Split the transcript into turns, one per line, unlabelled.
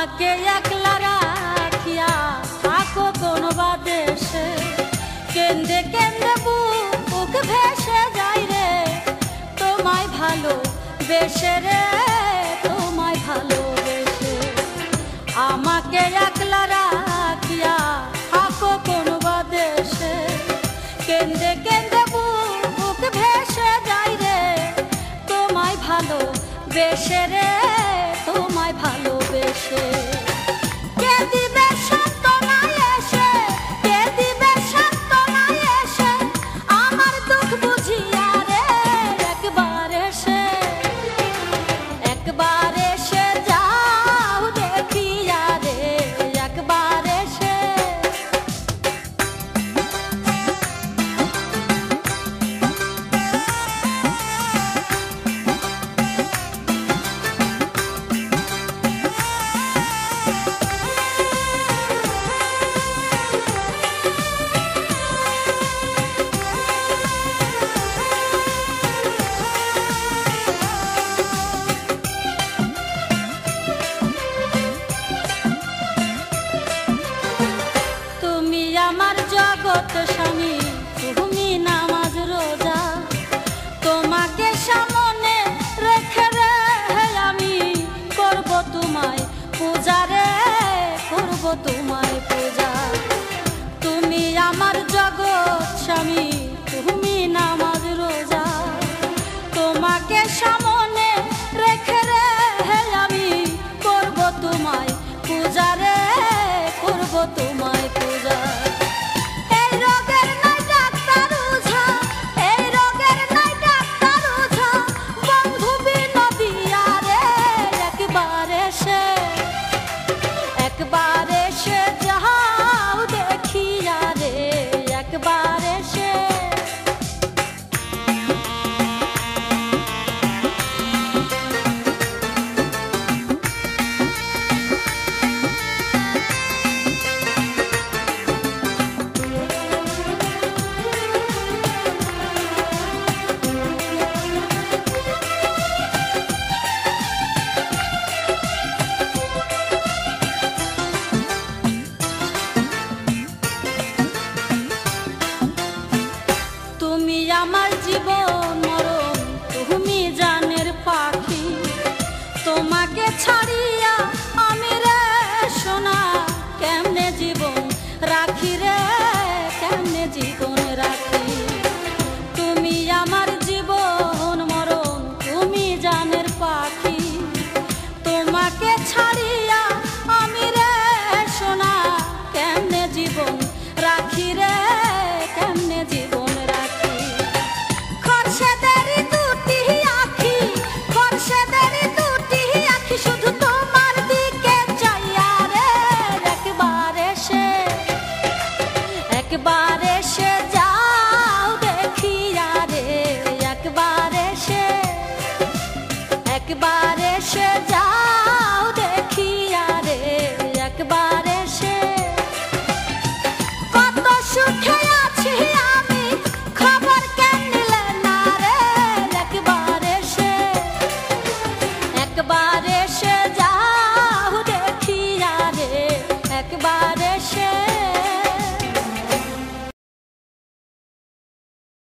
আমাকে একলা রাখিয়া থাকো কোন বাদেশে, কেন্দে কেন্দে বুক ভেসে যায় রে তোমায় ভালো বেশে রে, তোমায় ভালোবেসে। আমাকে একলা রাখিয়া থাকো কোন বাদেশে, কেন্দে কেন্দে বুক ভেসে যায় রে তোমায় ভালো বেশে রে, তোমায় ভালোবেসে। কে দিবে সান্ত্বনা এসে, কে দিবে সান্ত্বনা এসে আমার দুঃখ বুঝিয়া রে, একবার এসে যাও দেখিয়া রে, একবার এসে। আমার জগৎ স্বামী তুমি নামাজ রোজা, তোমাকে সামনে রেখে রে আমি করব তোমায় পূজা রে, করব তোমায় পূজা। তুমি আমার জগৎ স্বামী তুমি নামাজ রোজা, তোমাকে সামনে রেখে রে আমি করব তোমায় পূজা রে, করব তোমায় পূজা। একবার এসে যাও দেখিয়া রে, একবার এসে। তুমি আমার জীবন মরণ, তুমি জানের পাখি, তোমাকে ছাড়িয়া আমি রে সোনা কেমনে জীবন রাখি রে, কেমনে জীবন রাখি। তুমি আমার জীবন মরণ, তুমি জানের পাখি, তোমাকে ছাড়িয়া